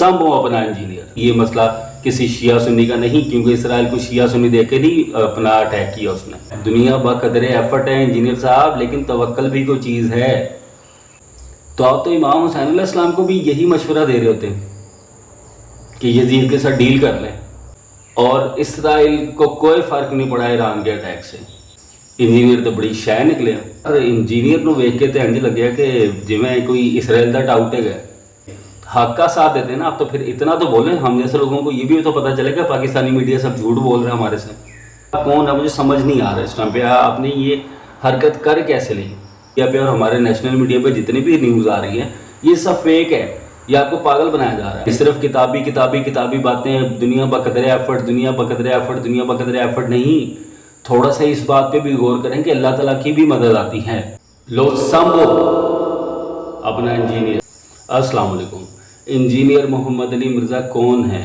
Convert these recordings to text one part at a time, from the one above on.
समो अपना इंजीनियर। ये मसला किसी शिया सुन्नी का नहीं, क्योंकि इसराइल को शिया सुन्नी देख के नहीं अपना अटैक किया उसने। दुनिया बकदरे एफर्ट है इंजीनियर साहब, लेकिन तवक्कल भी कोई चीज़ है। तो आप तो इमाम हुसैन अलैहिस्सलाम को भी यही मशवरा दे रहे होते हैं कि यजीद के साथ डील कर लें, और इसराइल को कोई फ़र्क नहीं पड़ा ईरान के अटैक से। इंजीनियर तो बड़ी शह निकले। और इंजीनियर को वेख के तो इंज लगे कि जिमें कोई इसराइल का डाउट है। हक का साथ देते हैं ना आप, तो फिर इतना तो बोलें। हम जैसे लोगों को ये भी तो पता चलेगा पाकिस्तानी मीडिया सब झूठ बोल रहे हैं हमारे से। कौन है मुझे समझ नहीं आ रहा इस टाइम पे, आपने ये हरकत कर कैसे ली या पे, और हमारे नेशनल मीडिया पे जितनी भी न्यूज़ आ रही है ये सब फेक है, ये आपको पागल बनाया जा रहा है। सिर्फ किताबी बातें, दुनिया बकदरे एफर्ट, दुनिया बकदरे एफर्ट, दुनिया बकदरे एफर्ट नहीं। थोड़ा सा इस बात पे भी गौर करें कि अल्लाह ताला की भी मदद आती है। लो संभो अपना इंजीनियर। अस्सलाम वालेकुम। इंजीनियर मोहम्मद अली मिर्ज़ा कौन है?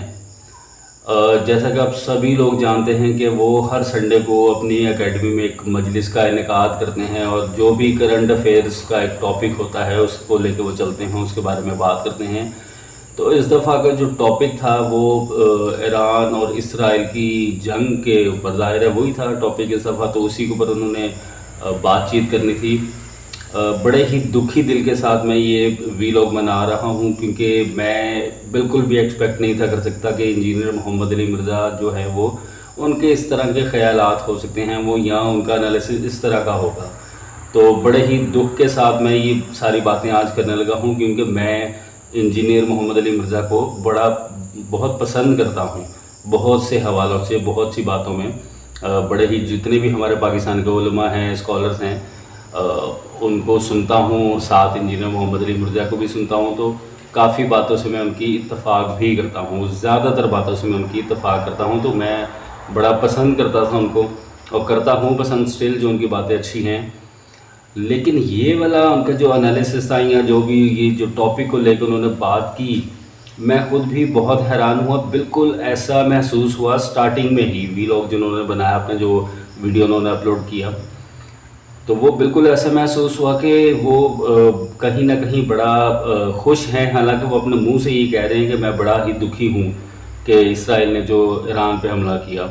जैसा कि आप सभी लोग जानते हैं कि वो हर संडे को अपनी एकेडमी में एक मजलिस का इनेकाद करते हैं, और जो भी करंट अफेयर्स का एक टॉपिक होता है उसको लेके वो चलते हैं, उसके बारे में बात करते हैं। तो इस दफ़ा का जो टॉपिक था वो ईरान और इसराइल की जंग के ऊपर, ज़ाहिर है वही था टॉपिक इस दफ़ा, तो उसी के ऊपर उन्होंने बातचीत करनी थी। बड़े ही दुखी दिल के साथ मैं ये वीलॉग बना रहा हूँ, क्योंकि मैं बिल्कुल भी एक्सपेक्ट नहीं था कर सकता कि इंजीनियर मोहम्मद अली मिर्ज़ा जो है वो उनके इस तरह के ख़यालात हो सकते हैं, वो यहाँ उनका एनालिसिस इस तरह का होगा। तो बड़े ही दुख के साथ मैं ये सारी बातें आज करने लगा हूँ, क्योंकि मैं इंजीनियर मोहम्मद अली मिर्ज़ा को बहुत पसंद करता हूँ, बहुत से हवालों से, बहुत सी बातों में। बड़े ही जितने भी हमारे पाकिस्तान के उलमा हैं, स्कॉलर्स हैं, उनको सुनता हूँ, और साथ इंजीनियर मोहम्मद अली मिर्ज़ा को भी सुनता हूँ। तो काफ़ी बातों से मैं उनकी इत्तफ़ाक़ भी करता हूँ, ज़्यादातर बातों से मैं उनकी इत्तफ़ाक़ करता हूँ। तो मैं बड़ा पसंद करता था उनको, और करता हूँ पसंद स्टिल, जो उनकी बातें अच्छी हैं। लेकिन ये वाला उनका जो एनालिसिस था, या जो भी ये जो टॉपिक को लेकर उन्होंने बात की, मैं ख़ुद भी बहुत हैरान हुआ। बिल्कुल ऐसा महसूस हुआ स्टार्टिंग में ही वीलॉग जिन्होंने बनाया, अपना जो वीडियो उन्होंने अपलोड किया, तो वो बिल्कुल ऐसा महसूस हुआ कि वो कहीं ना कहीं बड़ा खुश हैं। हालांकि वो अपने मुंह से ये कह रहे हैं कि मैं बड़ा ही दुखी हूँ कि इसराइल ने जो ईरान पे हमला किया,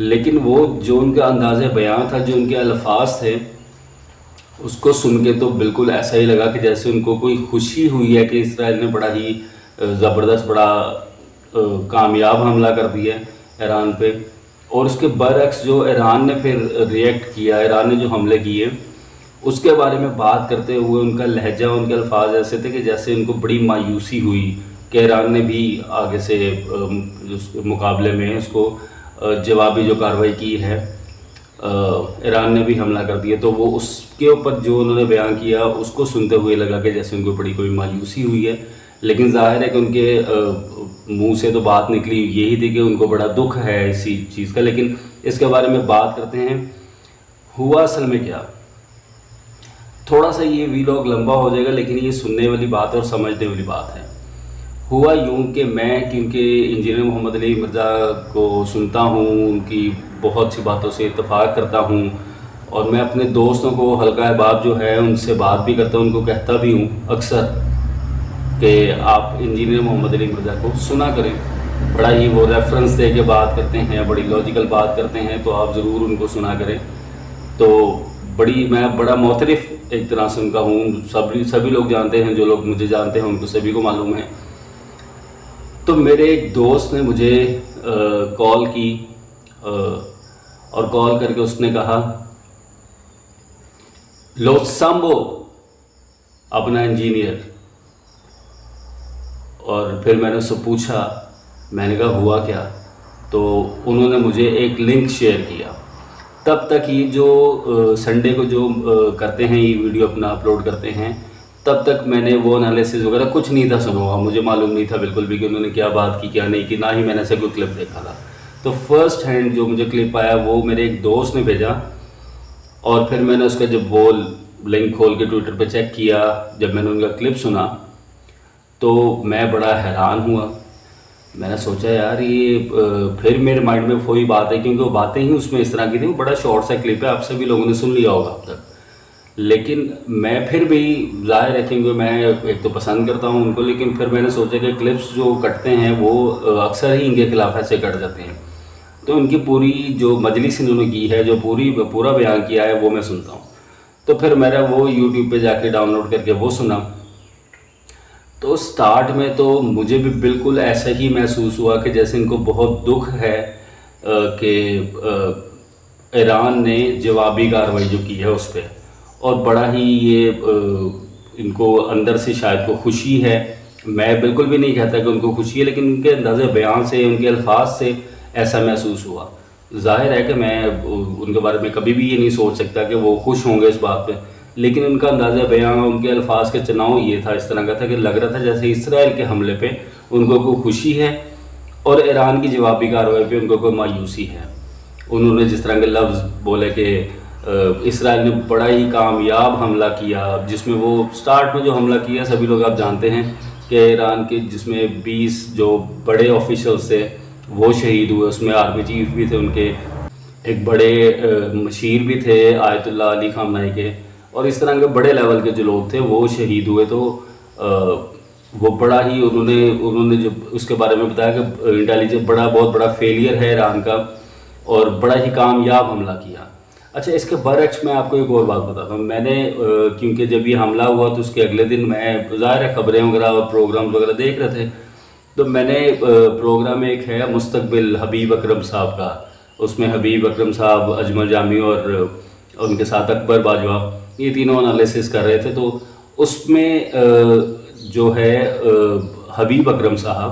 लेकिन वो जो उनका अंदाज़े बयान था, जो उनके अल्फाज थे, उसको सुन के तो बिल्कुल ऐसा ही लगा कि जैसे उनको कोई खुशी हुई है कि इसराइल ने बड़ा ही ज़बरदस्त, बड़ा कामयाब हमला कर दिया ईरान पे। और उसके बरअक्स जो ईरान ने फिर रिएक्ट किया, ईरान ने जो हमले किए, उसके बारे में बात करते हुए उनका लहजा, उनके अल्फाज ऐसे थे कि जैसे उनको बड़ी मायूसी हुई कि ईरान ने भी आगे से मुकाबले में उसको जवाबी जो कार्रवाई की है, ईरान ने भी हमला कर दिया। तो वो उसके ऊपर जो उन्होंने बयान किया, उसको सुनते हुए लगा कि जैसे उनको बड़ी कोई मायूसी हुई है। लेकिन ज़ाहिर है कि उनके मुंह से तो बात निकली यही थी कि उनको बड़ा दुख है इसी चीज़ का। लेकिन इसके बारे में बात करते हैं, हुआ असल में क्या। थोड़ा सा ये वीलॉग लंबा हो जाएगा, लेकिन ये सुनने वाली बात और समझने वाली बात है। हुआ यूँ कि मैं, क्योंकि इंजीनियर मोहम्मद अली मिर्ज़ा को सुनता हूँ, उनकी बहुत सी बातों से इत्तफ़ाक़ करता हूँ, और मैं अपने दोस्तों को, हल्का अहबाब जो है, उनसे बात भी करता हूँ, उनको कहता भी हूँ अक्सर कि आप इंजीनियर मोहम्मद अली मिर्ज़ा को सुना करें। बड़ा ही वो रेफरेंस दे के बात करते हैं, बड़ी लॉजिकल बात करते हैं, तो आप ज़रूर उनको सुना करें। तो मैं बड़ा मोतरफ़ एक तरह से उनका हूँ। सभी लोग जानते हैं, जो लोग मुझे जानते हैं उनको सभी को मालूम है। तो मेरे एक दोस्त ने मुझे कॉल की, और कॉल करके उसने कहा, लो संभो अपना इंजीनियर। और फिर मैंने उससे पूछा, मैंने कहा हुआ क्या? तो उन्होंने मुझे एक लिंक शेयर किया। तब तक ये जो संडे को जो करते हैं, ये वीडियो अपना अपलोड करते हैं, तब तक मैंने वो एनालिसिस वगैरह कुछ नहीं था सुना हुआ, मुझे मालूम नहीं था बिल्कुल भी कि उन्होंने क्या बात की, क्या नहीं की, ना ही मैंने ऐसा कोई क्लिप देखा था। तो फर्स्ट हैंड जो मुझे क्लिप आया वो मेरे एक दोस्त ने भेजा, और फिर मैंने उसका जब वो लिंक खोल के ट्विटर पे चेक किया, जब मैंने उनका क्लिप सुना, तो मैं बड़ा हैरान हुआ। मैंने सोचा यार ये फिर मेरे माइंड में वही बात है, क्योंकि वो बातें ही उसमें इस तरह की थी। वो बड़ा शॉर्ट सा क्लिप है, आप सभी लोगों ने सुन लिया होगा अब तक। لیکن میں پھر بھی ظاہر ہے کیونکہ میں ایک تو پسند کرتا ہوں ان کو، لیکن پھر میں نے سوچا کہ کلپس جو کٹتے ہیں وہ اکثر ہی ان کے خلاف ایسے کٹ جاتے ہیں، تو ان کی پوری جو مجلس انہوں نے کی ہے، جو پورا بیان کیا ہے وہ میں سنتا ہوں۔ تو پھر میرا وہ یوٹیوب پہ جا کے ڈاؤن لوڈ کر کے وہ سنا، تو سٹارٹ میں تو مجھے بھی بالکل ایسا ہی محسوس ہوا کہ جیسے ان کو بہت دکھ ہے کہ ایران نے جوابی کارروائی جو کی ہے اس پہ، اور بڑا ہی یہ ان کو اندر سے شاید کو خوشی ہے۔ میں بالکل بھی نہیں کہتا کہ ان کو خوشی ہے، لیکن ان کے انداز بیان سے، ان کے الفاظ سے ایسا محسوس ہوا۔ ظاہر ہے کہ میں ان کے بارے میں کبھی بھی یہ نہیں سوچ سکتا کہ وہ خوش ہوں گے اس بات پہ، لیکن ان کا انداز بیان، ان کے الفاظ کے چناؤ یہ تھا، اس طرح کا تھا کہ لگ رہا تھا جیسے اسرائیل کے حملے پہ ان کو کوئی خوشی ہے اور ایران کی جوابی کارروائی پہ ان کو کوئی مایوسی ہے۔ انہوں نے جس طرح کے لفظ بولے کہ اسرائیل نے بڑا ہی کامیاب حملہ کیا، جس میں وہ سٹارٹ میں جو حملہ کیا سبھی لوگ آپ جانتے ہیں کہ ایران کے، جس میں 20 جو بڑے آفیشلز تھے وہ شہید ہوئے، اس میں آرمی چیف بھی تھے ان کے، ایک بڑے مشیر بھی تھے آیت اللہ علی خامنائی کے، اور اس طرح کے بڑے لیول کے جو لوگ تھے وہ شہید ہوئے۔ تو وہ بڑا ہی انہوں نے جو اس کے بارے میں بتایا کہ انٹیلیجنس بہت بڑا فیلئر ہے ایران کا، اور بڑا ہی کامیاب حملہ کیا۔ اچھا، اس کے برعکس میں آپ کو ایک اور بات بتاتا ہوں۔ میں نے کیونکہ جب یہ حملہ ہوا تو اس کے اگلے دن میں ظاہر ہے خبریں وغیرہ اور پروگرام وغیرہ دیکھ رہے تھے، تو میں نے پروگرام ایک ہے مستقبل حبیب اکرم صاحب کا، اس میں حبیب اکرم صاحب، اجمل جامی اور ان کے ساتھ اکبر باجوہ، یہ تینوں انالیسس کر رہے تھے۔ تو اس میں جو ہے حبیب اکرم صاحب